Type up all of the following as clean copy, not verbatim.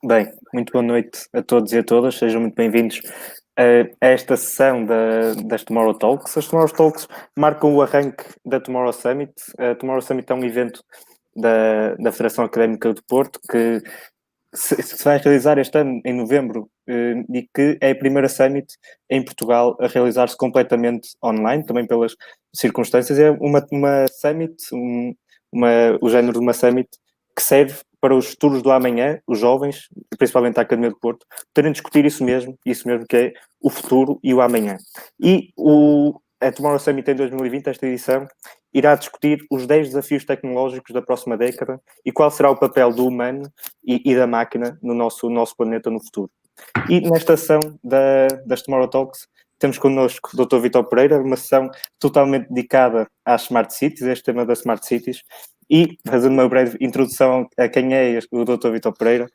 Bem, muito boa noite a todos e a todas, sejam muito bem-vindos a esta sessão das Tomorrow Talks. As Tomorrow Talks marcam o arranque da Tomorrow Summit. A Tomorrow Summit é um evento da Federação Académica do Porto que se vai realizar este ano, em novembro, e que é a primeira Summit em Portugal a realizar-se completamente online, também pelas circunstâncias. É uma Summit, o género de uma Summit que serve para os futuros do amanhã, os jovens, principalmente a Academia do Porto, poderem discutir isso mesmo que é o futuro e o amanhã. E a Tomorrow Summit em 2020, esta edição, irá discutir os 10 desafios tecnológicos da próxima década e qual será o papel do humano e da máquina no nosso planeta no futuro. E nesta sessão das Tomorrow Talks temos connosco o Dr. Vítor Pereira, uma sessão totalmente dedicada às Smart Cities, este tema das Smart Cities, e fazendo uma breve introdução a quem é o Dr. Vítor Pereira,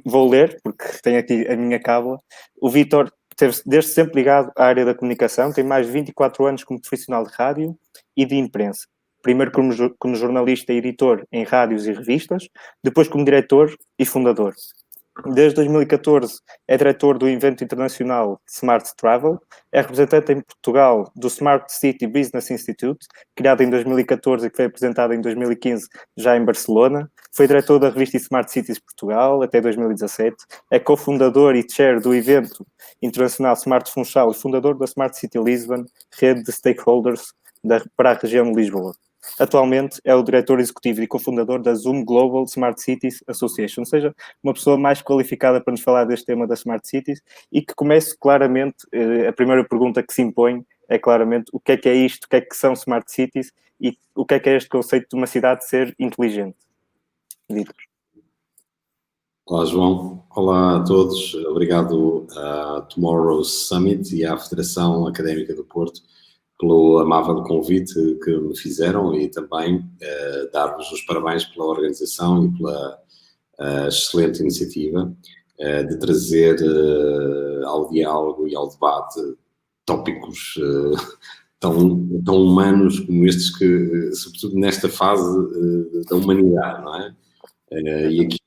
vou ler, porque tenho aqui a minha cábula. O Vítor esteve desde sempre ligado à área da comunicação, tem mais de 24 anos como profissional de rádio e de imprensa. Primeiro como jornalista e editor em rádios e revistas, depois como diretor e fundador. Desde 2014 é diretor do evento internacional Smart Travel, é representante em Portugal do Smart City Business Institute, criado em 2014 e que foi apresentado em 2015 já em Barcelona. Foi diretor da revista Smart Cities Portugal até 2017. É cofundador e chair do evento internacional Smart Funchal e fundador da Smart City Lisbon, rede de stakeholders para a região de Lisboa. Atualmente é o diretor executivo e cofundador da Zoom Global Smart Cities Association, ou seja, uma pessoa mais qualificada para nos falar deste tema das Smart Cities e que comece claramente, a primeira pergunta que se impõe é claramente o que é isto, o que são Smart Cities e o que é este conceito de uma cidade ser inteligente. Vítor. Olá, João. Olá a todos. Obrigado à Tomorrow Summit e à Federação Académica do Porto pelo amável convite que me fizeram e também dar-vos os parabéns pela organização e pela excelente iniciativa de trazer ao diálogo e ao debate tópicos tão humanos como estes que, sobretudo nesta fase da humanidade, não é? E aqui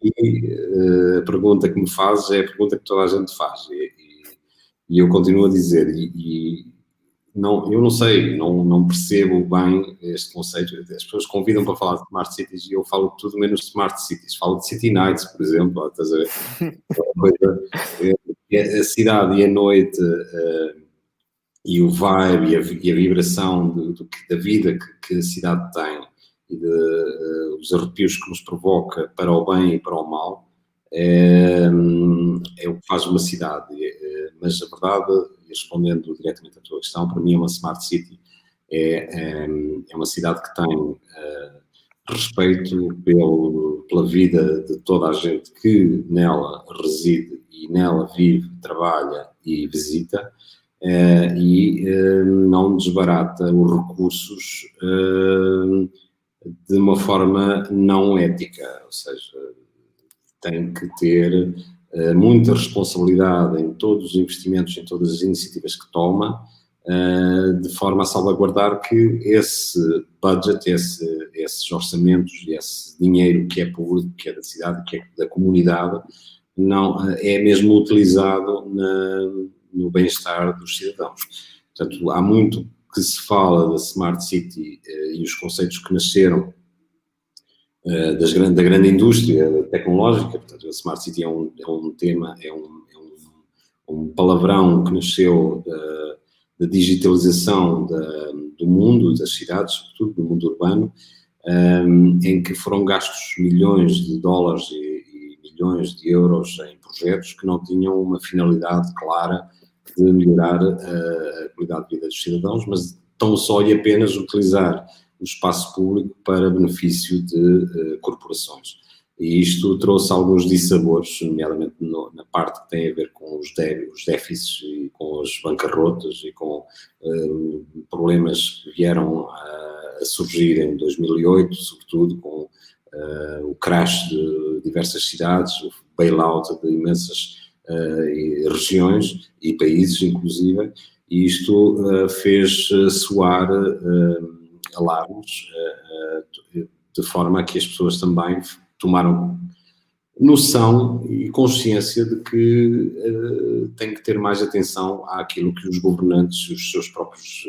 a pergunta que me fazes é a pergunta que toda a gente faz e eu continuo a dizer eu não sei, não percebo bem este conceito. As pessoas convidam para falar de Smart Cities e eu falo de tudo menos de Smart Cities. Falo de City Nights, por exemplo. Estás a ver? A cidade e a noite e o vibe e a vibração da vida que a cidade tem e os arrepios que nos provoca para o bem e para o mal é o que faz uma cidade. Mas a verdade, respondendo diretamente à tua questão, para mim uma Smart City é uma cidade que tem respeito pela vida de toda a gente que nela reside e nela vive, trabalha e visita e não desbarata os recursos de uma forma não ética, ou seja, tem que ter muita responsabilidade em todos os investimentos, em todas as iniciativas que toma, de forma a salvaguardar que esse budget, esses orçamentos e esse dinheiro que é público, que é da cidade, que é da comunidade, não é mesmo utilizado no bem-estar dos cidadãos. Portanto, há muito que se fala da Smart City e os conceitos que nasceram da grande indústria tecnológica. Portanto, a Smart City é um tema, é um palavrão que nasceu da digitalização do mundo, das cidades, sobretudo do mundo urbano, em que foram gastos milhões de dólares e milhões de euros em projetos que não tinham uma finalidade clara de melhorar a qualidade de vida dos cidadãos, mas tão só e apenas utilizar o espaço público para benefício de corporações. E isto trouxe alguns dissabores, nomeadamente na parte que tem a ver com os déficits e com as bancarrotas e com problemas que vieram a surgir em 2008, sobretudo com o crash de diversas cidades, o bailout de imensas regiões e países, inclusive, e isto fez soar alarmes, de forma a que as pessoas também tomaram noção e consciência de que tem que ter mais atenção àquilo que os governantes, os seus próprios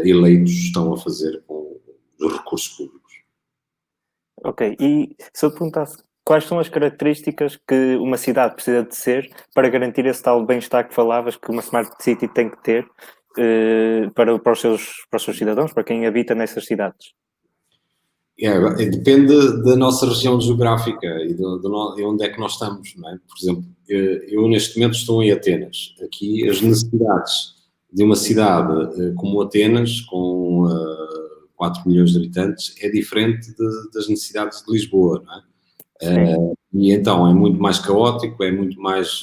eleitos estão a fazer com os recursos públicos. Ok, e se eu te perguntasse quais são as características que uma cidade precisa de ser para garantir esse tal bem-estar que falavas que uma Smart City tem que ter para os seus cidadãos, para quem habita nessas cidades? Depende da nossa região geográfica e de onde é que nós estamos, não é? Por exemplo, eu neste momento estou em Atenas. Aqui as necessidades de uma cidade como Atenas, com 4 milhões de habitantes, é diferente das necessidades de Lisboa, não é? E então é muito mais caótico, é muito mais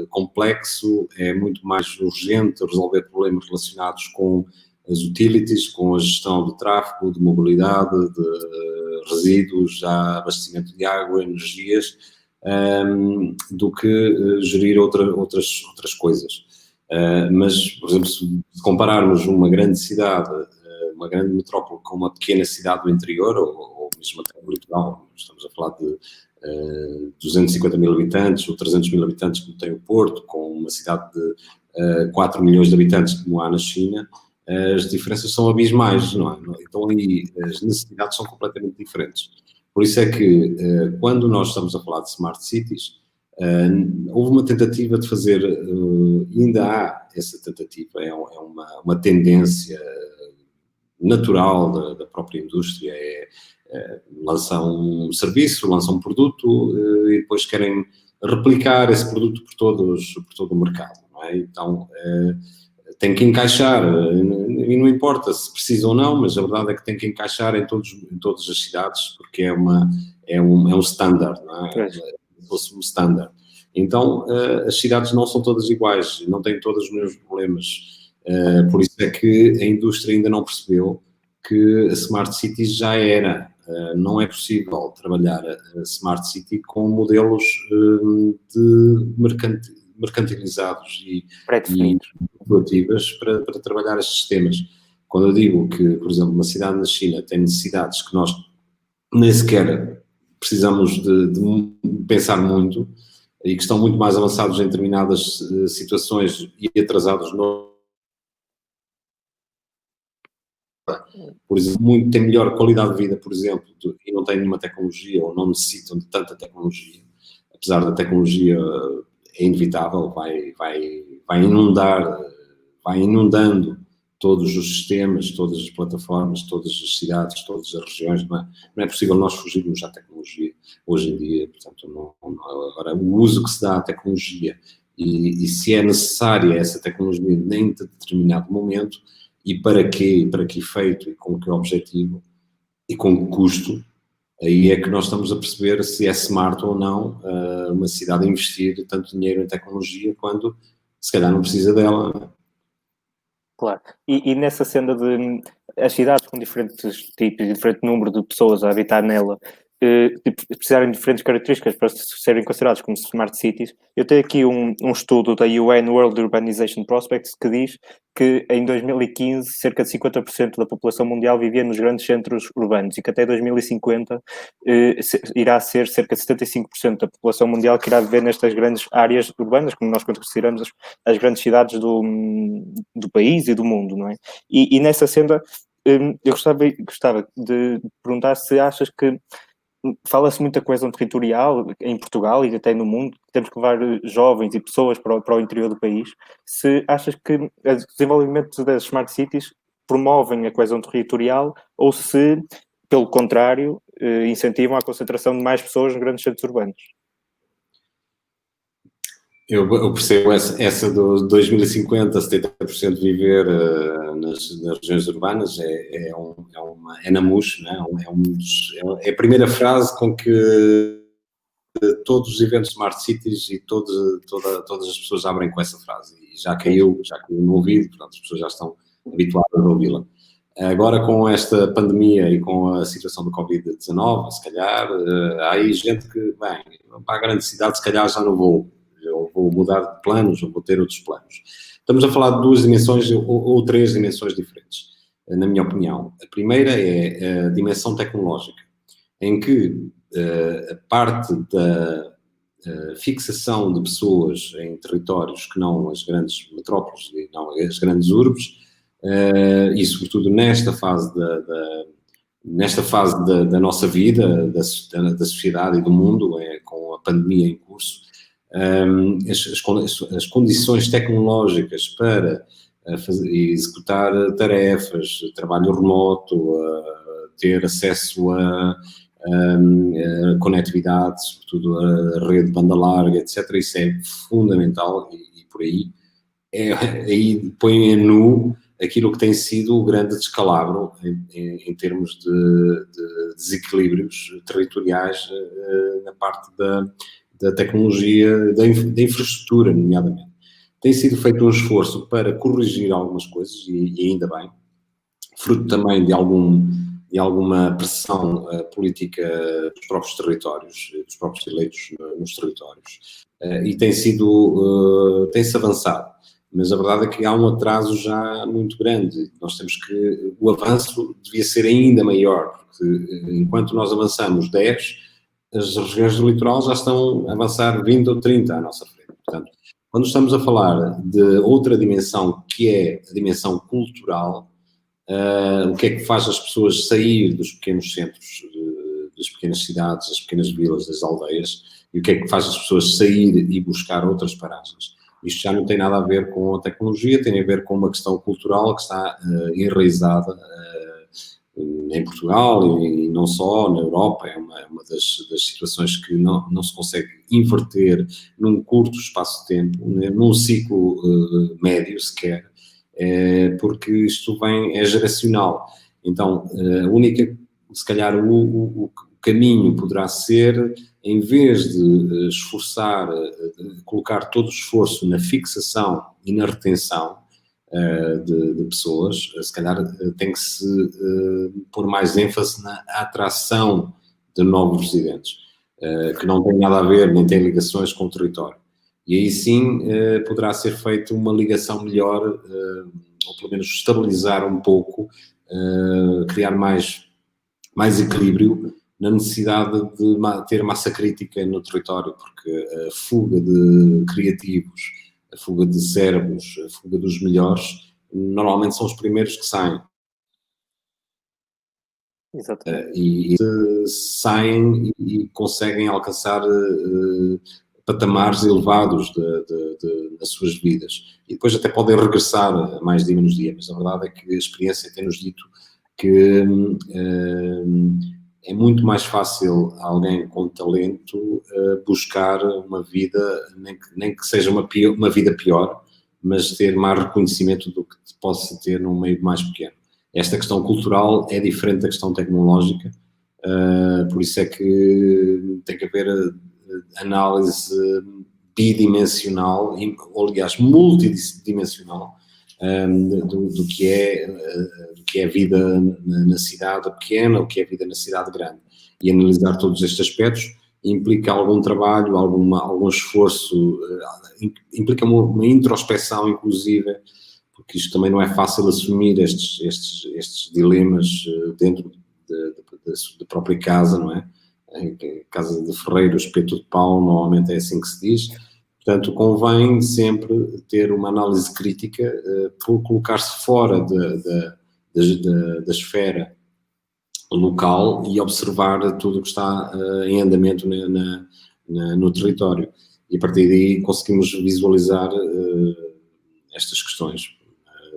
complexo, é muito mais urgente resolver problemas relacionados com as utilities, com a gestão de tráfego, de mobilidade, de resíduos, já abastecimento de água, energias, do que gerir outras coisas. Mas, por exemplo, se compararmos uma grande cidade, uma grande metrópole com uma pequena cidade do interior, ou mesmo até no litoral, estamos a falar de 250 mil habitantes ou 300 mil habitantes, como tem o Porto, com uma cidade de 4 milhões de habitantes, como há na China, as diferenças são abismais, não é? Então aí as necessidades são completamente diferentes. Por isso é que quando nós estamos a falar de Smart Cities, houve uma tentativa de fazer, ainda há essa tentativa, é uma tendência natural da própria indústria, lançam um serviço, lançam um produto e depois querem replicar esse produto por todo o mercado, não é? Então tem que encaixar, e não importa se precisa ou não, mas a verdade é que tem que encaixar em todas as cidades, porque é um standard, não é? Se fosse um standard. Então, as cidades não são todas iguais, não têm todos os mesmos problemas. Por isso é que a indústria ainda não percebeu que a Smart City já era. Não é possível trabalhar a Smart City com modelos de mercantilizados e corporativas para trabalhar estes sistemas. Quando eu digo que, por exemplo, uma cidade na China tem necessidades que nós nem sequer precisamos de pensar muito e que estão muito mais avançados em determinadas situações e atrasados por exemplo, tem melhor qualidade de vida, por exemplo, e não têm nenhuma tecnologia ou não necessitam de tanta tecnologia, apesar da tecnologia é inevitável, vai inundando todos os sistemas, todas as plataformas, todas as cidades, todas as regiões, não é possível nós fugirmos à tecnologia hoje em dia, portanto, agora o uso que se dá à tecnologia e se é necessária essa tecnologia em determinado momento e para quê, para que efeito e com que objetivo e com que custo, aí é que nós estamos a perceber se é smart ou não uma cidade investir tanto dinheiro em tecnologia quando se calhar não precisa dela. Claro. E nessa senda de as cidades com diferentes tipos e diferente número de pessoas a habitar nela, precisarem de diferentes características para serem considerados como smart cities, eu tenho aqui um estudo da UN World Urbanization Prospects que diz que em 2015 cerca de 50% da população mundial vivia nos grandes centros urbanos e que até 2050 irá ser cerca de 75% da população mundial que irá viver nestas grandes áreas urbanas, como nós consideramos as grandes cidades do país e do mundo, não é? E nessa senda eu gostava de perguntar se achas que fala-se muita coesão territorial em Portugal e até no mundo, temos que levar jovens e pessoas para o interior do país. Se achas que o desenvolvimento das Smart Cities promovem a coesão territorial ou se, pelo contrário, incentivam a concentração de mais pessoas nos grandes centros urbanos? Eu percebo essa do 2050, 70% viver nas regiões urbanas é na MUS, né? É a primeira frase com que todos os eventos Smart Cities e todas as pessoas abrem com essa frase. E já caiu no ouvido, portanto as pessoas já estão habituadas a ouvi-la. Agora com esta pandemia e com a situação do Covid-19, se calhar, há aí gente que, bem, para a grande cidade se calhar já não vou mudar de planos, ou vou ter outros planos. Estamos a falar de duas dimensões ou três dimensões diferentes, na minha opinião. A primeira é a dimensão tecnológica, em que a parte da fixação de pessoas em territórios que não as grandes metrópoles e não as grandes urbes, e sobretudo nesta fase da nossa vida, da sociedade e do mundo, com a pandemia em curso, as condições tecnológicas para executar tarefas, trabalho remoto, ter acesso a conectividade, sobretudo a rede de banda larga, etc. Isso é fundamental e por aí, aí põe em nu aquilo que tem sido o grande descalabro em termos de desequilíbrios territoriais na parte da tecnologia, da infraestrutura, nomeadamente. Tem sido feito um esforço para corrigir algumas coisas, e ainda bem, fruto também de alguma pressão política dos próprios territórios, dos próprios eleitos nos territórios, e tem-se avançado. Mas a verdade é que há um atraso já muito grande. Nós temos que... O avanço devia ser ainda maior, porque enquanto nós avançamos 10, as regiões do litoral já estão a avançar 20 ou 30 à nossa frente. Portanto, quando estamos a falar de outra dimensão, que é a dimensão cultural, o que é que faz as pessoas sair dos pequenos centros, das pequenas cidades, das pequenas vilas, das aldeias, e o que é que faz as pessoas sair e buscar outras paragens. Isto já não tem nada a ver com a tecnologia, tem a ver com uma questão cultural que está enraizada em Portugal e não só, na Europa. É uma das situações que não se consegue inverter num curto espaço de tempo, num ciclo médio sequer, porque isto é geracional. Então, a única, se calhar, o caminho poderá ser, em vez de esforçar, de colocar todo o esforço na fixação e na retenção de pessoas, se calhar tem que se pôr mais ênfase na atração de novos residentes, que não tem nada a ver, nem tem ligações com o território. E aí sim poderá ser feita uma ligação melhor, ou pelo menos estabilizar um pouco, criar mais equilíbrio na necessidade de ter massa crítica no território, porque a fuga de criativos, a fuga de cérebros, a fuga dos melhores, normalmente são os primeiros que saem. Exatamente. E saem e conseguem alcançar patamares elevados das suas vidas. E depois até podem regressar mais dia menos dia, mas a verdade é que a experiência tem-nos dito que é muito mais fácil alguém com talento buscar uma vida, nem que seja uma vida pior, mas ter mais reconhecimento do que possa ter num meio mais pequeno. Esta questão cultural é diferente da questão tecnológica, por isso é que tem que haver análise bidimensional, ou aliás multidimensional, do que é a vida na cidade pequena, o que é a vida na cidade grande. E analisar todos estes aspectos implica algum trabalho, algum esforço, implica uma introspeção, inclusive, porque isto também não é fácil assumir estes dilemas dentro da própria casa, não é? Em casa de ferreiro, espeto de pau, normalmente é assim que se diz. Portanto, convém sempre ter uma análise crítica, por colocar-se fora da esfera local e observar tudo o que está em andamento no território. E a partir daí conseguimos visualizar estas questões,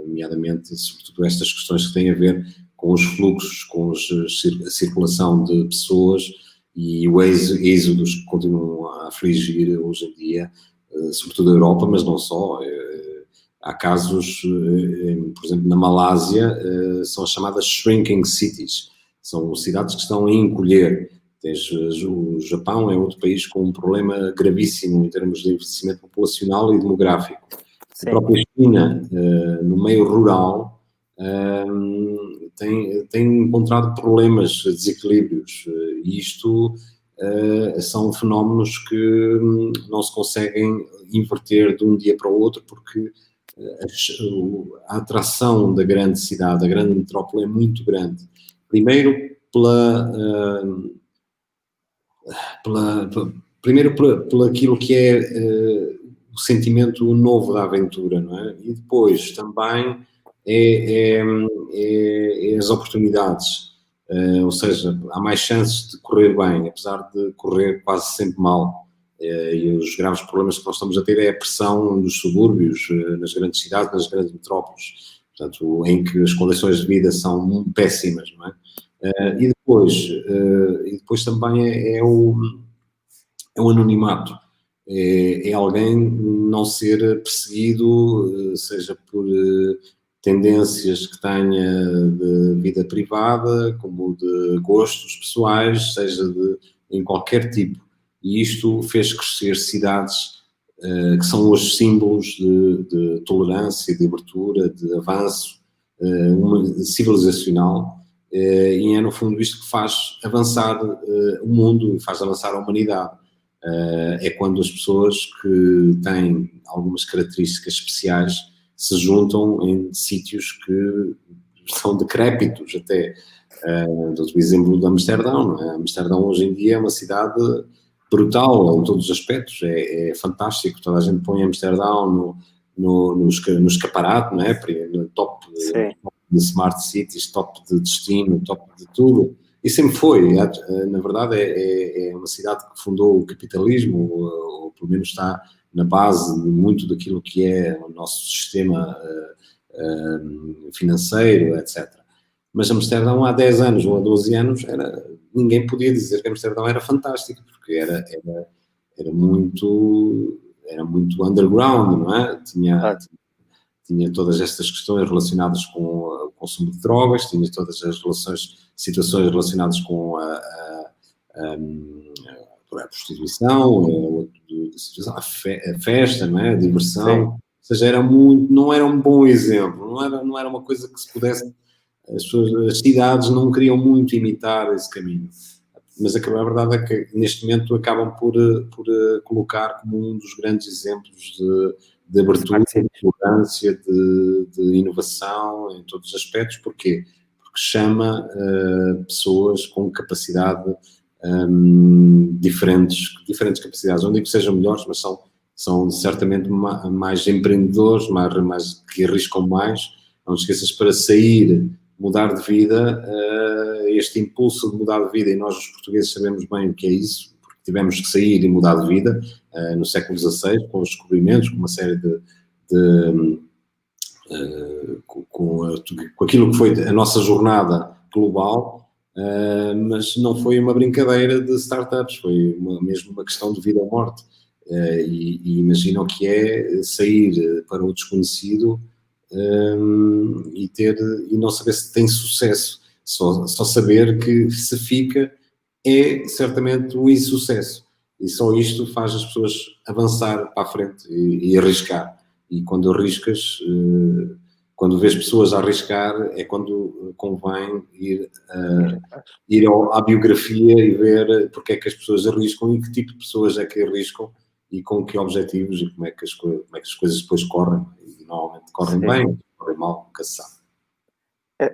nomeadamente, sobretudo estas questões que têm a ver com os fluxos, com a circulação de pessoas e o êxodos que continuam a afligir hoje em dia, sobretudo a Europa, mas não só. Há casos, por exemplo, na Malásia, são as chamadas shrinking cities. São cidades que estão a encolher. O Japão é outro país com um problema gravíssimo em termos de envelhecimento populacional e demográfico. Sim. A própria China, no meio rural, tem encontrado problemas, desequilíbrios, e isto são fenómenos que não se conseguem inverter de um dia para o outro, porque a atração da grande cidade, da grande metrópole é muito grande. Primeiro primeiro por aquilo que é o sentimento novo da aventura, não é? E depois também as oportunidades, ou seja, há mais chances de correr bem, apesar de correr quase sempre mal. E os graves problemas que nós estamos a ter é a pressão nos subúrbios, nas grandes cidades, nas grandes metrópoles, portanto, em que as condições de vida são péssimas, não é? E depois também é o anonimato. É alguém não ser perseguido, seja por tendências que tenha de vida privada, como de gostos pessoais, seja em qualquer tipo. E isto fez crescer cidades que são hoje símbolos de tolerância, de abertura, de avanço civilizacional. E é, no fundo, isto que faz avançar o mundo e faz avançar a humanidade. É quando as pessoas que têm algumas características especiais se juntam em sítios que são decrépitos até. O exemplo de Amsterdão, não é? Amsterdão hoje em dia é uma cidade brutal em todos os aspectos, é fantástico, toda a gente põe Amsterdão no escaparate, não é? No top de smart cities, top de destino, top de tudo. E sempre foi, na verdade é uma cidade que fundou o capitalismo, ou pelo menos está na base de muito daquilo que é o nosso sistema financeiro, etc. Mas Amsterdão há 10 anos ou há 12 anos, ninguém podia dizer que Amsterdão era fantástico, porque era muito underground, não é? Tinha todas estas questões relacionadas com o consumo de drogas, tinha todas as situações relacionadas com a prostituição, a festa, não é? A diversão. Sim. Ou seja, não era um bom exemplo, não era uma coisa que se pudesse. As cidades não queriam muito imitar esse caminho. Mas a verdade é que neste momento acabam por colocar como um dos grandes exemplos de abertura, de tolerância, de inovação em todos os aspectos. Porquê? Porque chama pessoas com capacidade diferentes capacidades. Não digo que sejam melhores, mas são certamente mais empreendedores, mais que arriscam mais. Não te esqueças, para sair, mudar de vida, este impulso de mudar de vida, e nós os portugueses sabemos bem o que é isso, porque tivemos que sair e mudar de vida no século XVI, com os descobrimentos, com uma série com aquilo que foi a nossa jornada global, mas não foi uma brincadeira de startups, foi mesmo uma questão de vida ou morte. E imagina o que é sair para o desconhecido e não saber se tem sucesso, só saber que se fica é certamente um insucesso, e só isto faz as pessoas avançar para a frente e arriscar. E quando arriscas, quando vês pessoas a arriscar, é quando convém ir à biografia e ver porque é que as pessoas arriscam e que tipo de pessoas é que arriscam e com que objetivos e como é que as coisas depois correm. Normalmente correm bem, correm mal, nunca se sabe.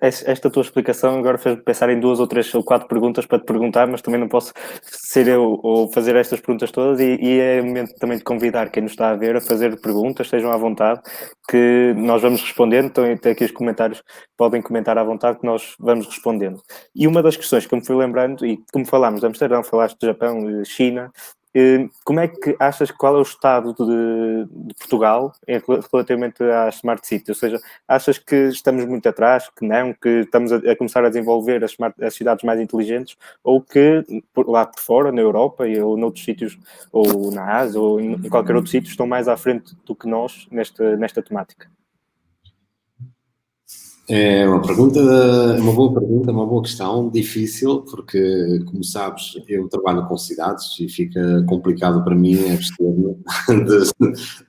Esta tua explicação agora fez-me pensar em 2 ou 3 ou 4 perguntas para te perguntar, mas também não posso ser eu ou fazer estas perguntas todas, e é o momento também de convidar quem nos está a ver a fazer perguntas, estejam à vontade, que nós vamos respondendo. Então, até aqui os comentários, podem comentar à vontade que nós vamos respondendo. E uma das questões que eu me fui lembrando, e como falámos de Amsterdão, falaste de Japão e China, como é que achas, qual é o estado de Portugal relativamente às Smart Cities? Ou seja, achas que estamos muito atrás, que não, que estamos a começar a desenvolver as cidades mais inteligentes, ou que lá por fora, na Europa ou noutros sítios, ou na Ásia, ou em qualquer outro sítio, estão mais à frente do que nós nesta temática? É uma boa pergunta, uma boa questão, difícil, porque, como sabes, eu trabalho com cidades e fica complicado para mim abster-me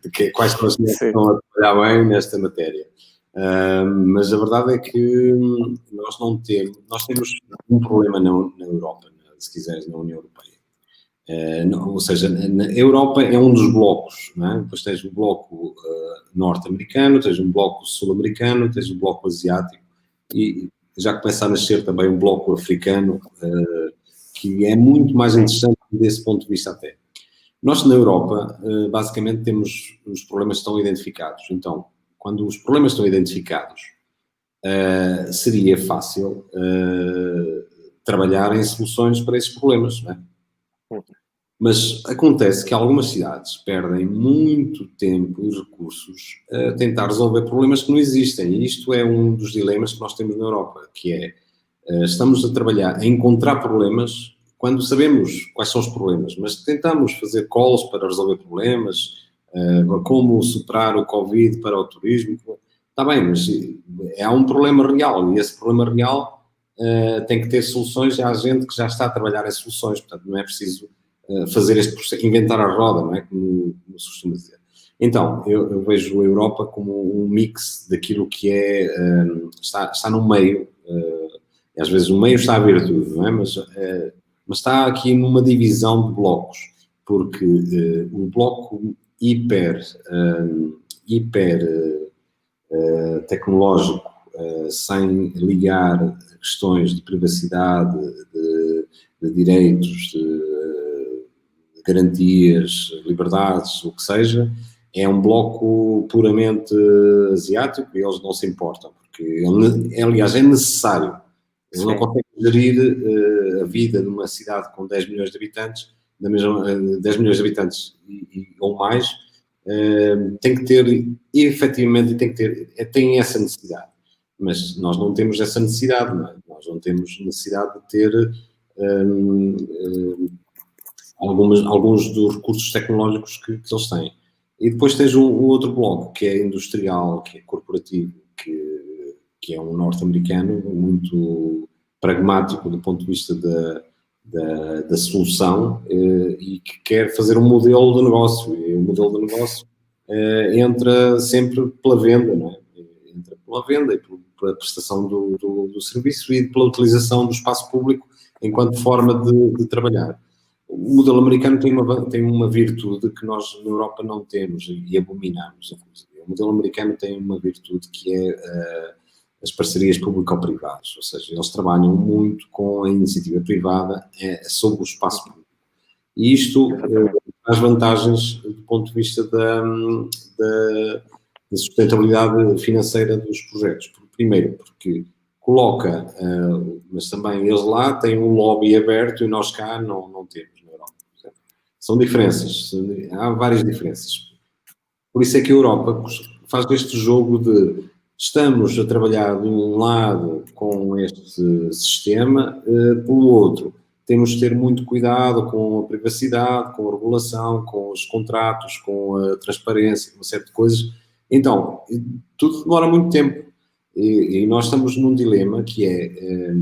de quais são as que estão a trabalhar bem nesta matéria. Mas a verdade é que nós temos um problema na Europa, se quiseres, na União Europeia. Ou seja, na Europa é um dos blocos, não é? Depois tens o bloco norte-americano, tens um bloco sul-americano, tens um bloco asiático, e já começa a nascer também um bloco africano, que é muito mais interessante desse ponto de vista até. Nós, na Europa, basicamente temos os problemas que estão identificados. Então, quando os problemas estão identificados, seria fácil trabalhar em soluções para esses problemas, não é? Mas acontece que algumas cidades perdem muito tempo e recursos a tentar resolver problemas que não existem. E isto é um dos dilemas que nós temos na Europa, que é, estamos a trabalhar a encontrar problemas quando sabemos quais são os problemas, mas tentamos fazer calls para resolver problemas, como superar o Covid para o turismo. Está bem, mas há um problema real e esse problema real tem que ter soluções. Há gente que já está a trabalhar em soluções, portanto não é preciso fazer este processo, inventar a roda, não é? Como se costuma dizer. Então, eu vejo a Europa como um mix daquilo que é, está no meio, às vezes o meio está a virtude, não é? Mas está aqui numa divisão de blocos, porque o bloco hiper tecnológico, sem ligar questões de privacidade, de direitos, de garantias, liberdades, o que seja, é um bloco puramente asiático e eles não se importam, porque, aliás, é necessário. Eles não conseguem gerir a vida de uma cidade com 10 milhões de habitantes, 10 milhões de habitantes ou mais, tem que ter, efetivamente, tem essa necessidade. Mas nós não temos essa necessidade, não é? Nós não temos necessidade de ter alguns dos recursos tecnológicos que eles têm. E depois tens um outro bloco, que é industrial, que é corporativo, que é um norte-americano muito pragmático do ponto de vista da solução e que quer fazer um modelo de negócio. E o modelo de negócio entra sempre pela venda, não é? Entra pela venda e pela prestação do serviço e pela utilização do espaço público enquanto forma de trabalhar. O modelo americano tem uma virtude que nós na Europa não temos e abominamos. O modelo americano tem uma virtude que é as parcerias público-privadas, ou seja, eles trabalham muito com a iniciativa privada sobre o espaço público. E isto traz vantagens do ponto de vista da sustentabilidade financeira dos projetos. Primeiro, porque coloca, mas também eles lá têm um lobby aberto e nós cá não temos na Europa. São diferenças, há várias diferenças. Por isso é que a Europa faz este jogo de estamos a trabalhar de um lado com este sistema, pelo outro temos de ter muito cuidado com a privacidade, com a regulação, com os contratos, com a transparência, com uma série de coisas. Então, tudo demora muito tempo. E nós estamos num dilema que é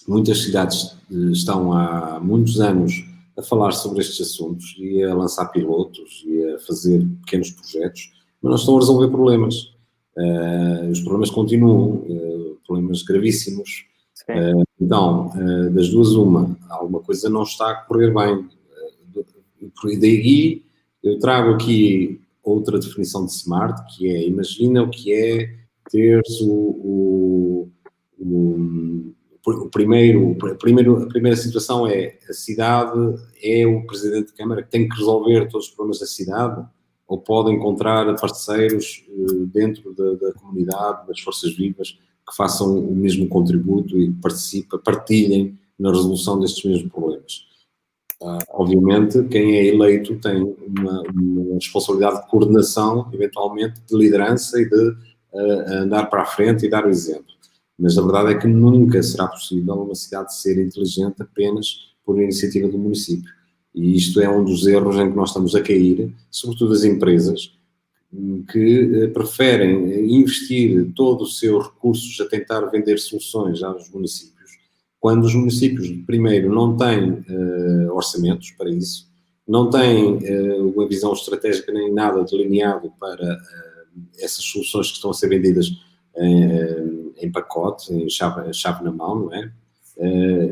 muitas cidades estão há muitos anos a falar sobre estes assuntos e a lançar pilotos e a fazer pequenos projetos, mas não estão a resolver problemas. Os problemas continuam, problemas gravíssimos. Então, das duas uma, alguma coisa não está a correr bem. E daí eu trago aqui outra definição de smart, que é, imagina o que é teres a primeira situação é a cidade, é o presidente de Câmara que tem que resolver todos os problemas da cidade, ou pode encontrar parceiros dentro da comunidade, das forças vivas, que façam o mesmo contributo e partilhem na resolução destes mesmos problemas. Obviamente, quem é eleito tem uma responsabilidade de coordenação, eventualmente, de liderança e de andar para a frente e dar o exemplo. Mas a verdade é que nunca será possível uma cidade ser inteligente apenas por iniciativa do município. E isto é um dos erros em que nós estamos a cair, sobretudo as empresas, que preferem investir todos os seus recursos a tentar vender soluções aos municípios, quando os municípios, primeiro, não têm orçamentos para isso, não têm uma visão estratégica nem nada delineado para essas soluções que estão a ser vendidas em pacote, em chave na mão, não é?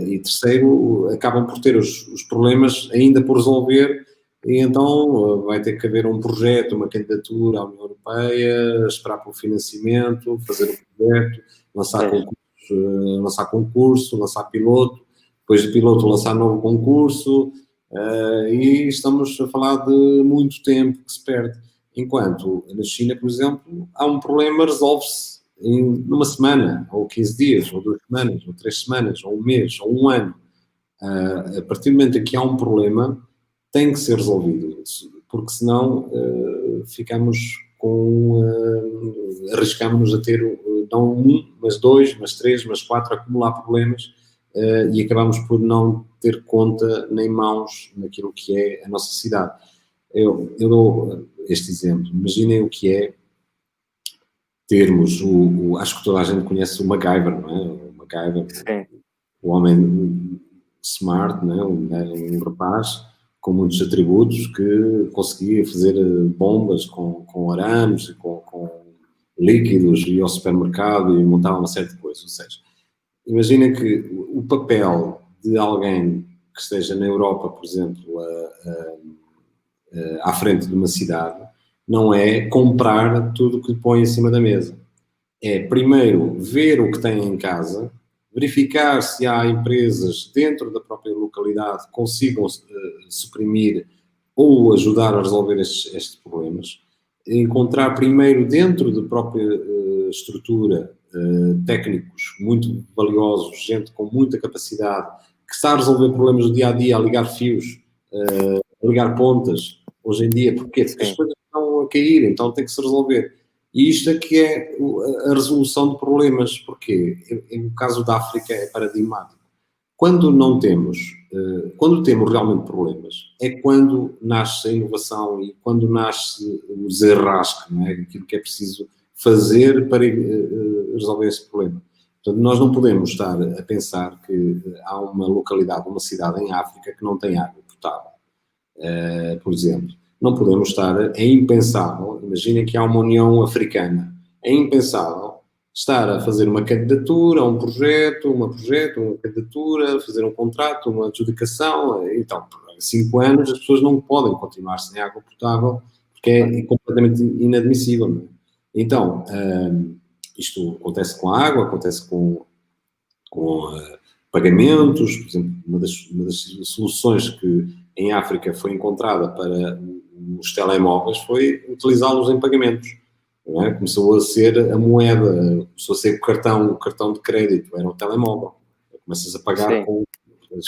E terceiro, acabam por ter os problemas ainda por resolver e então vai ter que haver um projeto, uma candidatura à União Europeia, esperar pelo financiamento, fazer o projeto, lançar concurso, lançar piloto. depois de piloto lançar novo concurso, e estamos a falar de muito tempo que se perde. Enquanto na China, por exemplo, há um problema, resolve-se numa semana, ou 15 dias, ou 2 semanas, ou 3 semanas, ou um mês, ou um ano. A partir do momento em que há um problema, tem que ser resolvido, porque senão ficamos com. Arriscamos a ter não um, mas 2, mas 3, mas 4, acumular problemas e acabamos por não ter conta nem mãos naquilo que é a nossa cidade. Eu dou este exemplo. Imaginem o que é termos acho que toda a gente conhece o MacGyver, não é? O MacGyver, Sim. o homem smart, não é? Um rapaz com muitos atributos que conseguia fazer bombas com arames, com líquidos, ia ao supermercado e montava uma série de coisas. Ou seja, imagina que o papel de alguém que esteja na Europa, por exemplo, à frente de uma cidade, não é comprar tudo o que lhe põe em cima da mesa. É primeiro ver o que tem em casa, verificar se há empresas dentro da própria localidade que consigam suprimir ou ajudar a resolver estes problemas, encontrar primeiro dentro da própria estrutura técnicos muito valiosos, gente com muita capacidade, que está a resolver problemas do dia-a-dia, a ligar fios, a ligar pontas, hoje em dia. Porquê? Porque as coisas estão a cair, então tem que se resolver. E isto é que é a resolução de problemas, porque no caso da África é paradigmático. Quando não temos, quando temos realmente problemas, é quando nasce a inovação e quando nasce o desenrasque, não é? Aquilo que é preciso fazer para resolver esse problema. Portanto, nós não podemos estar a pensar que há uma localidade, uma cidade em África que não tem água potável, por exemplo. Não podemos estar, é impensável, imaginem que há uma União Africana, é impensável estar a fazer uma candidatura, uma candidatura, fazer um contrato, uma adjudicação, então, por 5 anos as pessoas não podem continuar sem água potável, porque é completamente inadmissível. Não é? Então, isto acontece com a água, acontece com pagamentos, por exemplo, uma das soluções que em África foi encontrada para os telemóveis foi utilizá-los em pagamentos. Não é? Começou a ser a moeda, começou a ser o cartão de crédito, era o telemóvel. Começas a pagar Sim. com...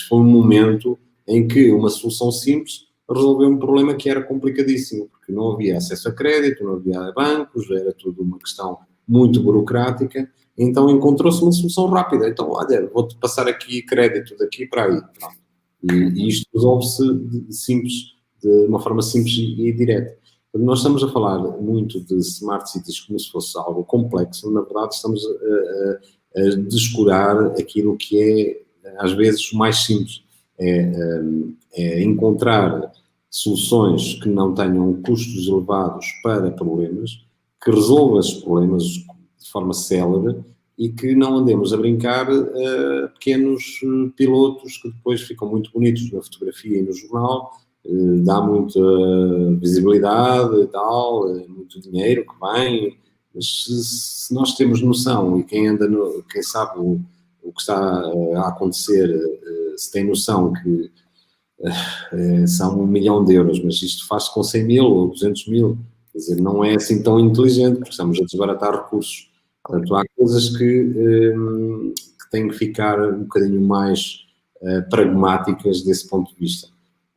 Foi um momento em que uma solução simples resolveu um problema que era complicadíssimo, porque não havia acesso a crédito, não havia bancos, era tudo uma questão muito burocrática, então encontrou-se uma solução rápida. Então, olha, vou-te passar aqui crédito daqui para aí. Pronto. E isto resolve-se de uma forma simples e direta. Nós estamos a falar muito de smart cities como se fosse algo complexo, na verdade estamos a descurar aquilo que é, às vezes, o mais simples. É encontrar soluções que não tenham custos elevados para problemas, que resolvam esses problemas de forma célere e que não andemos a brincar pequenos pilotos que depois ficam muito bonitos na fotografia e no jornal, dá muita visibilidade e tal, muito dinheiro que vem, mas se nós temos noção e quem anda, quem sabe o que está a acontecer, se tem noção que são 1 milhão de euros, mas isto faz-se com 100 mil ou 200 mil, quer dizer, não é assim tão inteligente, porque estamos a desbaratar recursos. Portanto, há coisas que têm que ficar um bocadinho mais pragmáticas desse ponto de vista.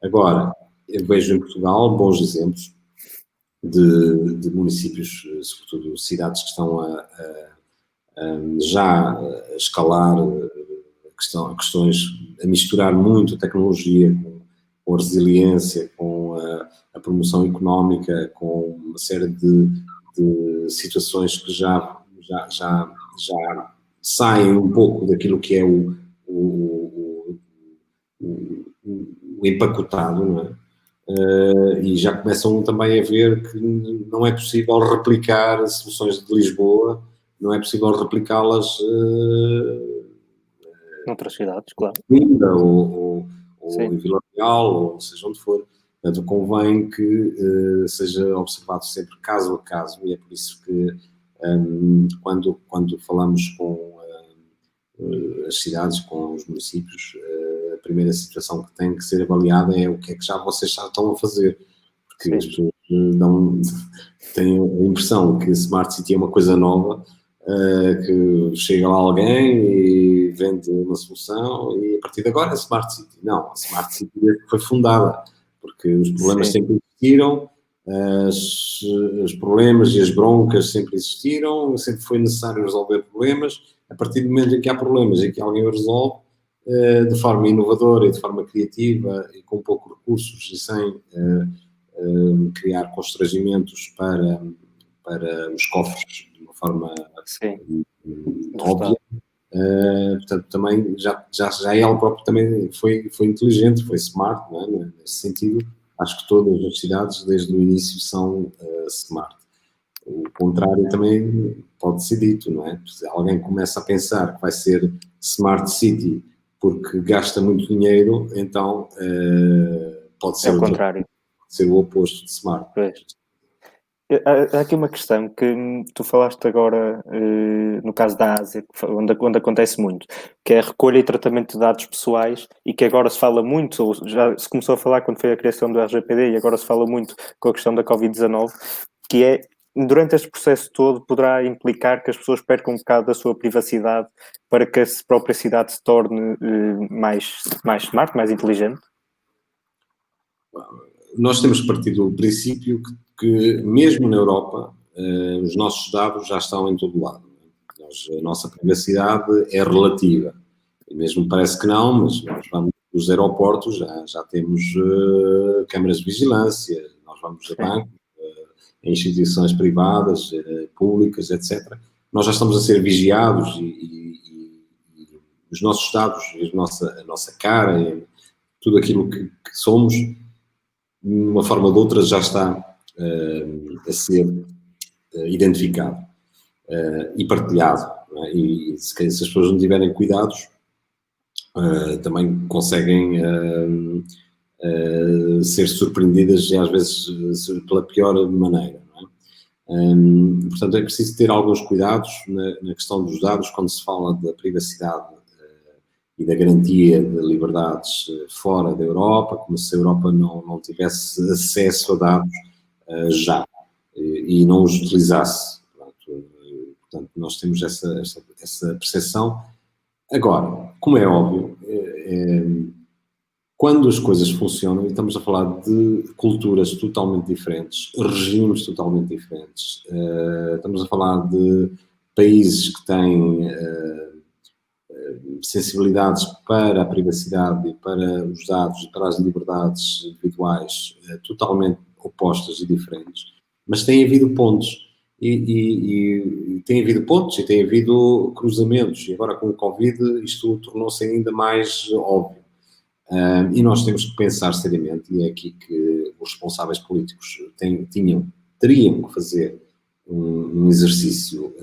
Agora, eu vejo em Portugal bons exemplos de municípios, sobretudo cidades que estão já a escalar questões, a misturar muito a tecnologia com a resiliência, com a promoção económica, com uma série de situações que já saem um pouco daquilo que é o empacotado, não é? E já começam também a ver que não é possível replicar soluções de Lisboa, não é possível replicá-las Noutras cidades, claro. ainda ou Sim. em Vila Real, ou seja onde for. Portanto, convém que seja observado sempre caso a caso, e é por isso que quando falamos com as cidades, com os municípios, primeira situação que tem que ser avaliada é o que é que vocês já estão a fazer. Porque Sim. as pessoas têm a impressão que Smart City é uma coisa nova, que chega lá alguém e vende uma solução e a partir de agora é Smart City. Não, a Smart City foi fundada porque os problemas sempre existiram, os problemas e as broncas sempre existiram, sempre foi necessário resolver problemas. A partir do momento em que há problemas e que alguém os resolve, de forma inovadora e de forma criativa e com poucos recursos e sem criar constrangimentos para os cofres de uma forma óbvia. Portanto, também já ela própria também foi inteligente, foi smart, não é? Nesse sentido. Acho que todas as cidades, desde o início, são smart. O contrário também pode ser dito, não é? Se alguém começa a pensar que vai ser smart city porque gasta muito dinheiro, então pode ser o contrário. Pode ser o oposto de smart. Pois. Há aqui uma questão que tu falaste agora, no caso da Ásia, onde acontece muito, que é a recolha e tratamento de dados pessoais e que agora se fala muito, ou já se começou a falar quando foi a criação do RGPD e agora se fala muito com a questão da Covid-19, que é, durante este processo todo, poderá implicar que as pessoas percam um bocado da sua privacidade para que a própria cidade se torne mais smart, mais inteligente? Nós temos que partir do princípio que mesmo na Europa, os nossos dados já estão em todo lado. A nossa privacidade é relativa. E mesmo parece que não, mas nós vamos nos aeroportos, já temos câmaras de vigilância, nós vamos a bancos, em instituições privadas, públicas, etc. Nós já estamos a ser vigiados e os nossos dados, a nossa cara, tudo aquilo que somos, de uma forma ou de outra, já está a ser identificado e partilhado. Não é? E se as pessoas não tiverem cuidados, também conseguem ser surpreendidas e às vezes pela pior maneira. Não é? Portanto, é preciso ter alguns cuidados na questão dos dados quando se fala da privacidade e da garantia de liberdades fora da Europa, como se a Europa não tivesse acesso a dados já e não os utilizasse. Portanto, nós temos essa percepção. Agora, como é óbvio, quando as coisas funcionam, e estamos a falar de culturas totalmente diferentes, regimes totalmente diferentes, estamos a falar de países que têm sensibilidades para a privacidade e para os dados e para as liberdades individuais totalmente opostas e diferentes, mas tem havido pontos. E tem havido pontos e tem havido cruzamentos. E agora com o Covid isto tornou-se ainda mais óbvio. E nós temos que pensar seriamente, e é aqui que os responsáveis políticos teriam que fazer um exercício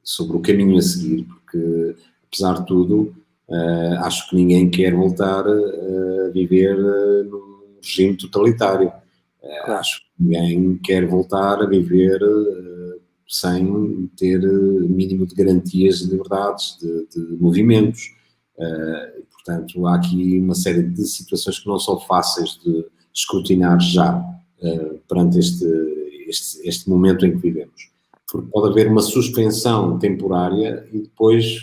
sobre o caminho a seguir, porque, apesar de tudo, acho que ninguém quer voltar a viver num regime totalitário. Acho que ninguém quer voltar a viver sem ter mínimo de garantias de liberdades, de movimentos. Portanto, há aqui uma série de situações que não são fáceis de escrutinar já perante este momento em que vivemos. Porque pode haver uma suspensão temporária e depois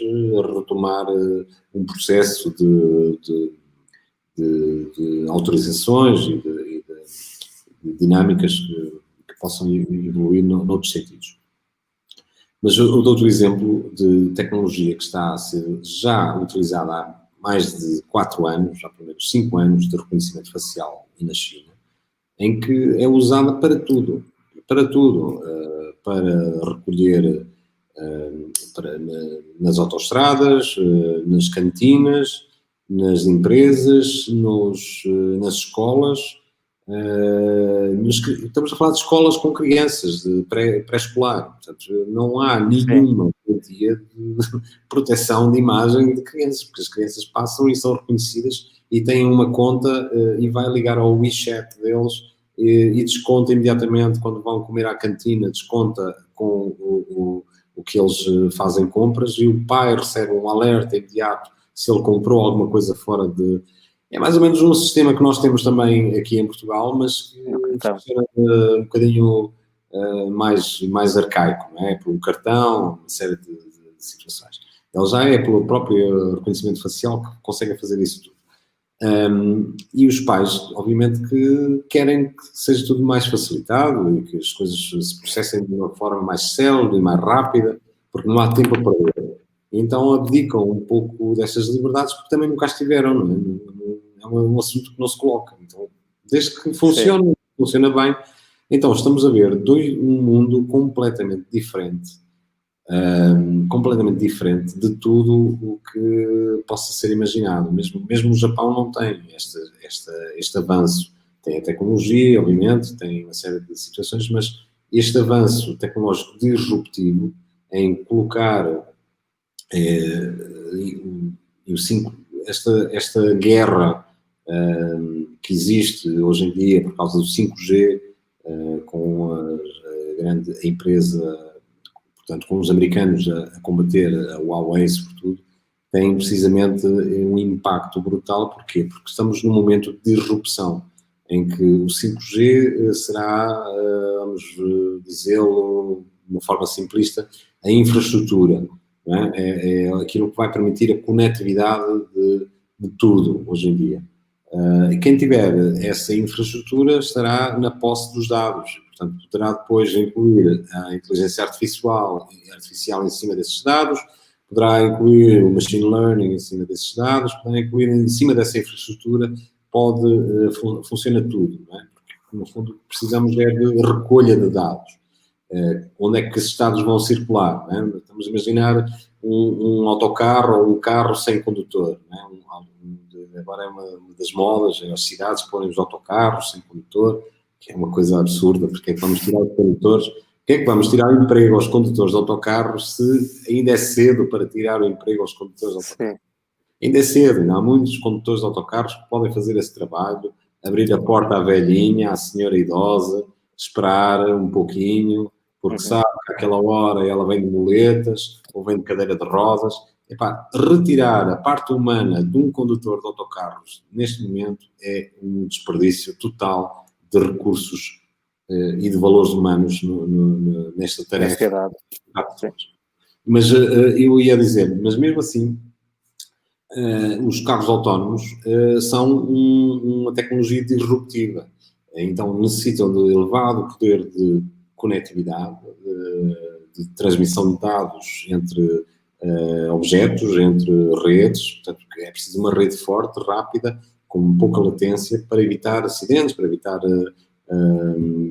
retomar um processo de autorizações e de dinâmicas que possam evoluir noutros sentidos. Mas eu dou-te o exemplo de tecnologia que está a ser já utilizada há mais de 4 anos, há pelo menos 5 anos, de reconhecimento facial e na China, em que é usada para tudo, para recolher nas autoestradas, nas cantinas, nas empresas, nas escolas. Estamos a falar de escolas com crianças, de pré-escolar. Portanto, não há nenhuma garantia de proteção de imagem de crianças, porque as crianças passam e são reconhecidas e têm uma conta e vai ligar ao WeChat deles e desconta imediatamente quando vão comer à cantina, desconta com o que eles fazem compras e o pai recebe um alerta imediato se ele comprou alguma coisa fora de... É mais ou menos um sistema que nós temos também aqui em Portugal, mas que Então, funciona um bocadinho mais arcaico, não é? Por um cartão, uma série de situações. Ele já é pelo próprio reconhecimento facial que consegue fazer isso tudo. E os pais, obviamente, que querem que seja tudo mais facilitado e que as coisas se processem de uma forma mais célere e mais rápida, porque não há tempo a perder. Então abdicam um pouco dessas liberdades porque também nunca estiveram, não é? É um assunto que não se coloca. Então, desde que funciona bem, então estamos a ver um mundo completamente diferente de tudo o que possa ser imaginado. Mesmo o Japão não tem este avanço. Tem a tecnologia, obviamente, tem uma série de situações, mas este avanço tecnológico disruptivo em colocar esta guerra que existe hoje em dia por causa do 5G, com a grande empresa, portanto, com os americanos a combater a Huawei, sobretudo, tem precisamente um impacto brutal. Porquê? Porque estamos num momento de disrupção, em que o 5G será, vamos dizê-lo de uma forma simplista, a infraestrutura. Não é? É aquilo que vai permitir a conectividade de tudo hoje em dia. E quem tiver essa infraestrutura estará na posse dos dados. Portanto, poderá depois incluir a inteligência artificial em cima desses dados, poderá incluir o machine learning em cima desses dados, poderá incluir em cima dessa infraestrutura, funciona tudo, não é? Porque, no fundo, precisamos é de recolha de dados. Onde é que esses dados vão circular? Não é? Estamos a imaginar um autocarro ou um carro sem condutor, não é? Agora é uma das modas, as cidades porem os autocarros sem condutor, que é uma coisa absurda, porque é que vamos tirar os condutores, porque é que vamos tirar o emprego aos condutores de autocarros se ainda é cedo para tirar o emprego aos condutores de autocarros? Ainda é cedo, ainda há muitos condutores de autocarros que podem fazer esse trabalho, abrir a porta à velhinha, à senhora idosa, esperar um pouquinho, porque sabe que àquela hora ela vem de muletas ou vem de cadeira de rodas. Epá, retirar a parte humana de um condutor de autocarros neste momento é um desperdício total de recursos e de valores humanos nesta tarefa. Mas eu ia dizer, mas mesmo assim, os carros autónomos são uma tecnologia disruptiva. Então necessitam de elevado poder de conectividade, de transmissão de dados entre objetos, entre redes. Portanto, é preciso uma rede forte, rápida, com pouca latência, para evitar acidentes, para evitar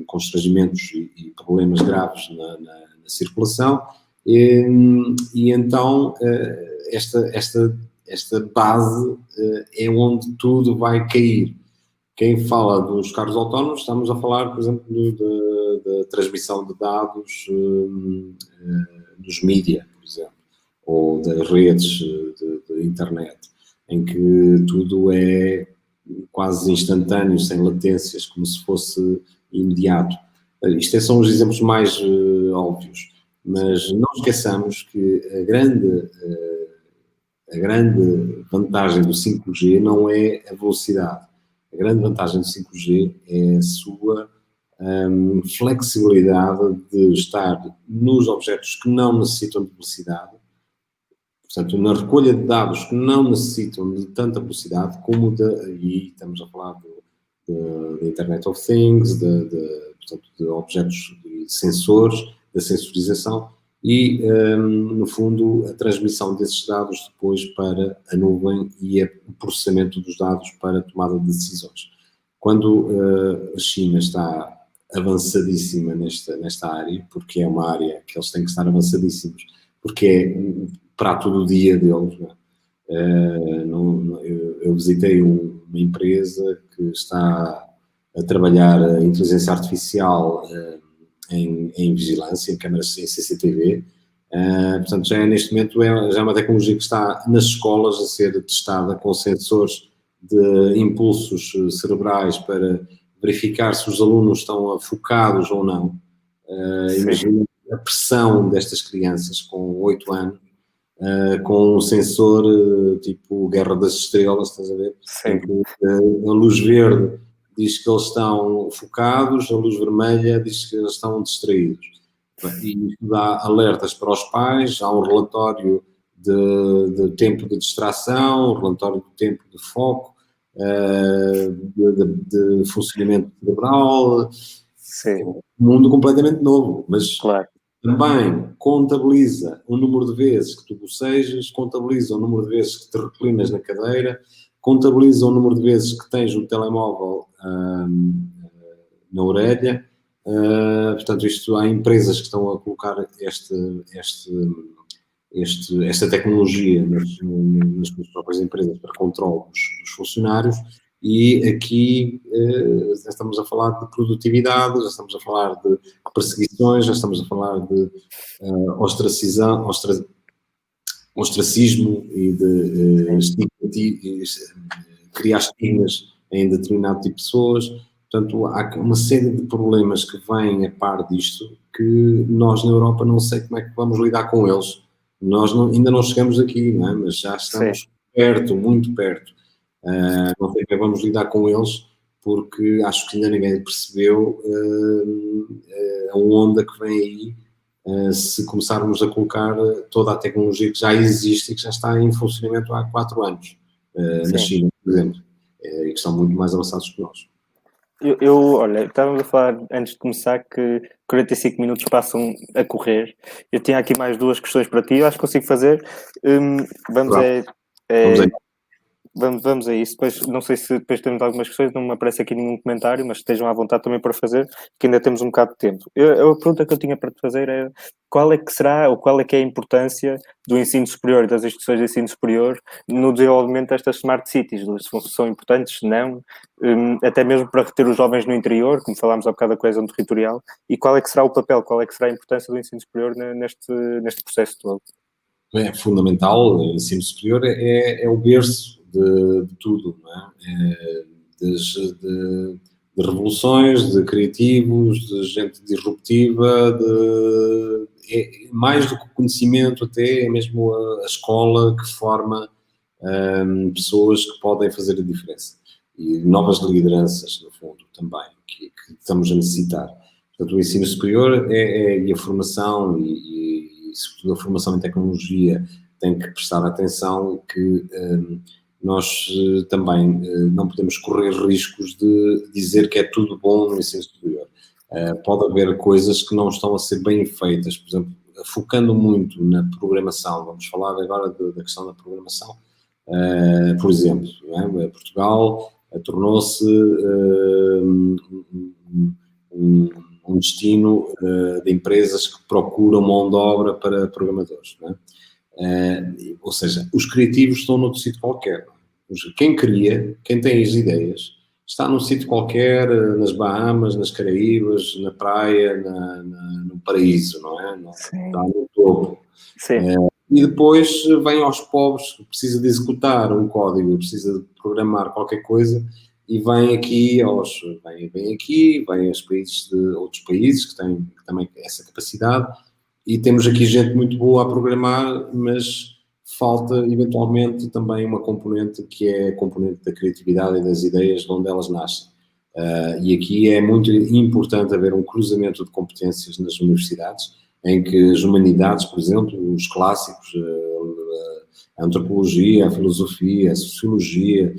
constrangimentos e problemas graves na circulação. E então esta base é onde tudo vai cair. Quem fala dos carros autónomos, estamos a falar, por exemplo, da transmissão de dados dos mídia, por exemplo, ou das redes de internet, em que tudo é quase instantâneo, sem latências, como se fosse imediato. Isto são os exemplos mais óbvios, mas não esqueçamos que a grande vantagem do 5G não é a velocidade. A grande vantagem do 5G é a sua flexibilidade de estar nos objetos que não necessitam de velocidade, portanto, na recolha de dados que não necessitam de tanta velocidade, como e estamos a falar da Internet of Things, portanto, de objetos e sensores, da sensorização, e, no fundo, a transmissão desses dados depois para a nuvem e o processamento dos dados para a tomada de decisões. Quando a China está avançadíssima nesta área, porque é uma área que eles têm que estar avançadíssimos, porque é o prato do dia deles, não é? Eu visitei uma empresa que está a trabalhar a inteligência artificial em vigilância, em câmaras em CCTV. Portanto, já neste momento já é uma tecnologia que está nas escolas a ser testada com sensores de impulsos cerebrais para verificar se os alunos estão focados ou não. Imagina a pressão destas crianças com 8 anos com um sensor tipo Guerra das Estrelas, estás a ver? Sim. Em que a luz verde diz que eles estão focados, a luz vermelha diz que eles estão distraídos. E isso dá alertas para os pais, há um relatório de tempo de distração, um relatório de tempo de foco, de funcionamento cerebral. Sim. É um mundo completamente novo, mas Claro. também contabiliza o número de vezes que tu bocejas, contabiliza o número de vezes que te reclinas na cadeira, contabiliza o número de vezes que tens o telemóvel na orelha. Portanto, há empresas que estão a colocar esta tecnologia nas suas próprias empresas para controle dos funcionários, e aqui já estamos a falar de produtividade, já estamos a falar de perseguições, já estamos a falar de ostracismo e de criar estigmas em determinado tipo de pessoas. Portanto, há uma série de problemas que vêm a par disto que nós na Europa não sei como é que vamos lidar com eles. Nós ainda não chegamos aqui, não é? Mas já estamos perto, muito perto. Não sei como é que vamos lidar com eles, porque acho que ainda ninguém percebeu a onda que vem aí, se começarmos a colocar toda a tecnologia que já existe e que já está em funcionamento há 4 anos, na China, por exemplo, e que estão muito mais avançados que nós. Olha, estávamos a falar antes de começar que 45 minutos passam a correr. Eu tinha aqui mais 2 questões para ti, eu acho que consigo fazer. Vamos Vamos aí. Vamos a isso. Depois, não sei se depois temos algumas questões, não me aparece aqui nenhum comentário, mas estejam à vontade também para fazer, que ainda temos um bocado de tempo. A pergunta que eu tinha para te fazer é qual é que será, ou qual é que é a importância do ensino superior e das instituições de ensino superior no desenvolvimento destas smart cities? Se são importantes, se não, até mesmo para reter os jovens no interior, como falámos há bocado da coesão territorial, e qual é que será o papel, qual é que será a importância do ensino superior neste processo todo? É fundamental, o ensino superior é o berço de tudo, não é? De revoluções, de criativos, de gente disruptiva, mais do que o conhecimento até, é mesmo a escola que forma pessoas que podem fazer a diferença. E novas lideranças, no fundo, também, que estamos a necessitar. Portanto, o ensino superior e a formação e sobretudo a formação em tecnologia tem que prestar atenção que nós também não podemos correr riscos de dizer que é tudo bom no ensino superior. Pode haver coisas que não estão a ser bem feitas, por exemplo, focando muito na programação. Vamos falar agora da questão da programação. Por exemplo, Portugal tornou-se um destino de empresas que procuram mão de obra para programadores. Não é? Ou seja, os criativos estão noutro sítio qualquer. Quem cria, quem tem as ideias, está num sítio qualquer, nas Bahamas, nas Caraíbas, na praia, no paraíso, não é? Está no topo. E depois vem aos pobres, que precisa de executar um código, precisa de programar qualquer coisa, e vem aqui aos países de outros países que têm também essa capacidade, e temos aqui gente muito boa a programar, mas falta eventualmente também uma componente que é a componente da criatividade e das ideias de onde elas nascem. E aqui é muito importante haver um cruzamento de competências nas universidades, em que as humanidades, por exemplo, os clássicos, a antropologia, a filosofia, a sociologia,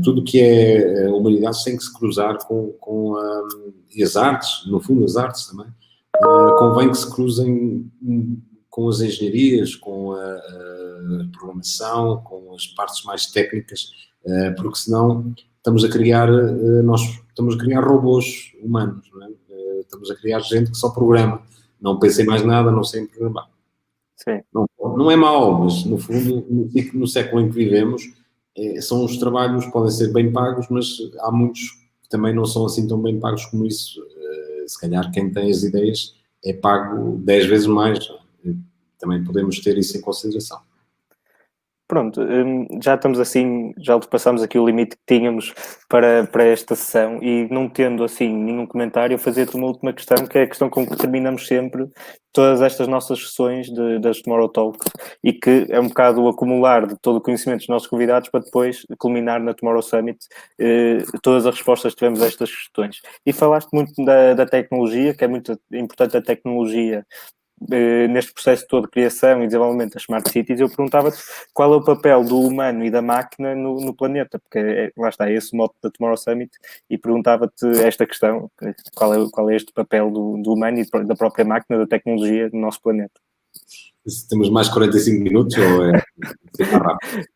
tudo que é humanidades tem que se cruzar com as artes, no fundo as artes também, convém que se cruzem com as engenharias, com a programação, com as partes mais técnicas, porque senão estamos a criar robôs humanos, não é? Estamos a criar gente que só programa, não pensa em mais nada, não sei em programar. Sim. Não é mau, mas no fundo, no século em que vivemos, são os trabalhos, podem ser bem pagos, mas há muitos que também não são assim tão bem pagos como isso. Se calhar quem tem as ideias é pago 10 vezes mais. Também podemos ter isso em consideração. Pronto, já estamos assim, já ultrapassamos aqui o limite que tínhamos para esta sessão e não tendo assim nenhum comentário, eu fazia-te uma última questão, que é a questão com que terminamos sempre todas estas nossas sessões das Tomorrow Talks e que é um bocado o acumular de todo o conhecimento dos nossos convidados para depois culminar na Tomorrow Summit todas as respostas que tivemos a estas questões. E falaste muito da tecnologia, que é muito importante a tecnologia neste processo todo de criação e desenvolvimento das Smart Cities. Eu perguntava-te qual é o papel do humano e da máquina no planeta, porque lá está, é esse o mote da Tomorrow Summit, e perguntava-te esta questão, qual é este papel do humano e da própria máquina, da tecnologia no nosso planeta. Temos mais 45 minutos ou é rápido?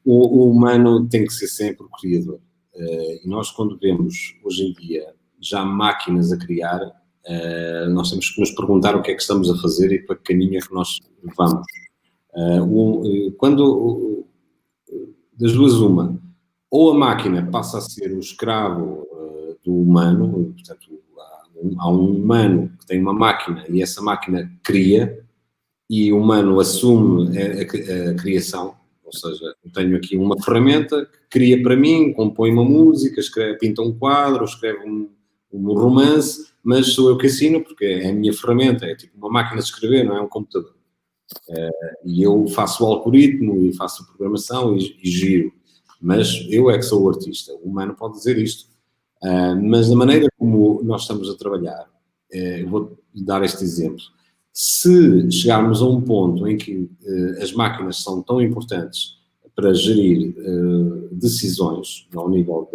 O humano tem que ser sempre o criador. E nós, quando vemos, hoje em dia, já máquinas a criar, nós temos que nos perguntar o que é que estamos a fazer e para que caminho é que nós vamos. Das duas uma, ou a máquina passa a ser o escravo do humano, portanto, há um humano que tem uma máquina e essa máquina cria, e o humano assume a criação, ou seja, eu tenho aqui uma ferramenta que cria para mim, compõe uma música, pinta um quadro, escreve um romance, mas sou eu que assino porque é a minha ferramenta, é tipo uma máquina de escrever, não é um computador. E eu faço o algoritmo e faço a programação e giro, mas eu é que sou o artista. O humano pode dizer isto, mas da maneira como nós estamos a trabalhar, eu vou dar este exemplo. Se chegarmos a um ponto em que as máquinas são tão importantes para gerir decisões ao nível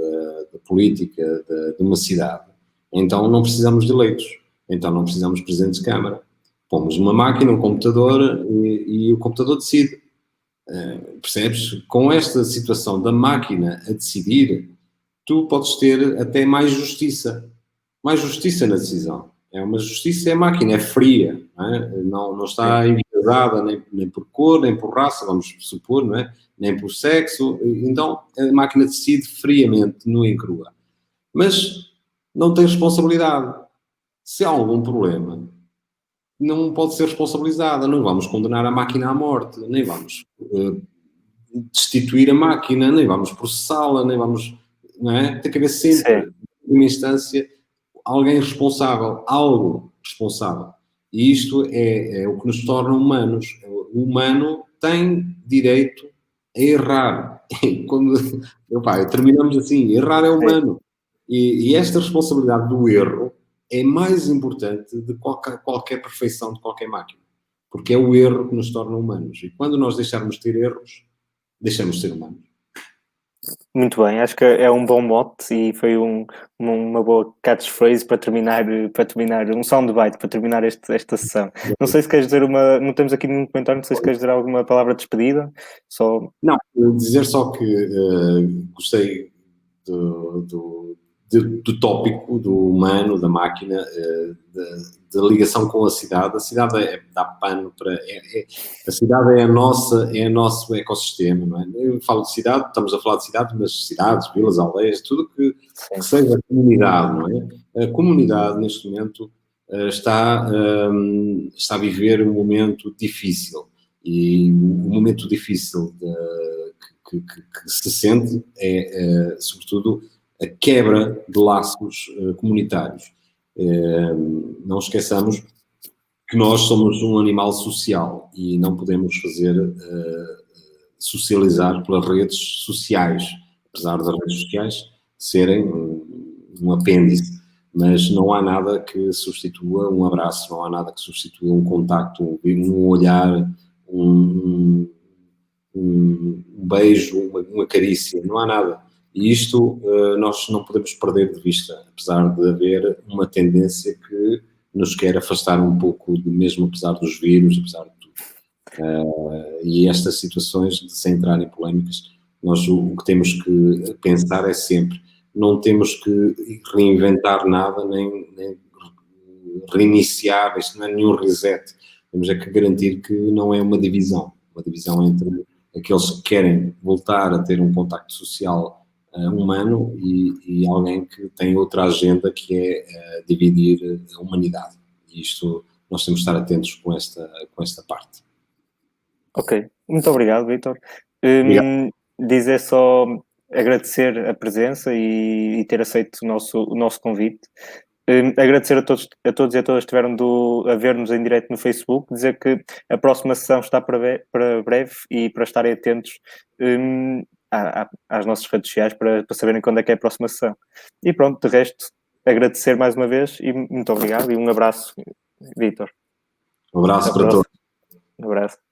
da política de uma cidade, então não precisamos de eleitos, então não precisamos de presidentes de Câmara. Pomos uma máquina, um computador e o computador decide. Percebes? Com esta situação da máquina a decidir, tu podes ter até mais justiça na decisão. É uma justiça, é máquina, é fria, não é? Não está enviesada nem por cor, nem por raça, vamos supor, não é? Nem por sexo. Então, a máquina decide friamente, nua e crua. Mas não tem responsabilidade. Se há algum problema, não pode ser responsabilizada. Não vamos condenar a máquina à morte, nem vamos destituir a máquina, nem vamos processá-la, nem vamos... Não é? Tem que haver sempre, numa instância, alguém responsável, algo responsável. E isto é o que nos torna humanos. O humano tem direito a errar. Terminamos assim, errar é humano. E esta responsabilidade do erro é mais importante de qualquer perfeição de qualquer máquina. Porque é o erro que nos torna humanos. E quando nós deixarmos de ter erros, deixamos de ser humanos. Muito bem, acho que é um bom mote e foi uma boa catchphrase para terminar um soundbite para terminar esta sessão. Não sei se queres dizer não temos aqui nenhum comentário, não sei se queres dizer alguma palavra de despedida. Não, dizer só que gostei do tópico do humano, da máquina, da ligação com a cidade. A cidade dá pano para... a cidade é nosso ecossistema, não é? Eu falo de cidade, estamos a falar de cidade, mas cidades, vilas, aldeias, tudo que seja comunidade, não é? A comunidade, neste momento, está a viver um momento difícil. E o momento difícil que se sente é, sobretudo, a quebra de laços comunitários. Não esqueçamos que nós somos um animal social e não podemos socializar pelas redes sociais, apesar das redes sociais serem um apêndice, mas não há nada que substitua um abraço, não há nada que substitua um contacto, um olhar, um beijo, uma carícia, não há nada. E isto nós não podemos perder de vista, apesar de haver uma tendência que nos quer afastar um pouco, mesmo apesar dos vírus, apesar de tudo. E estas situações, sem entrar em polémicas, nós o que temos que pensar é sempre, não temos que reinventar nada, nem reiniciar, isto não é nenhum reset. Temos é que garantir que não é uma divisão entre aqueles que querem voltar a ter um contacto social humano e alguém que tem outra agenda que é dividir a humanidade. E isto nós temos de estar atentos com esta parte. Ok, muito obrigado, Vítor. Obrigado. Dizer só agradecer a presença e ter aceito o nosso convite. Agradecer a todos e a todas que estiveram a ver-nos em direto no Facebook, dizer que a próxima sessão está para breve e para estarem atentos às nossas redes sociais para saberem quando é que é a próxima sessão. E pronto, de resto, agradecer mais uma vez e muito obrigado e um abraço, Vítor. Um abraço Até a para todos. próxima. Um abraço.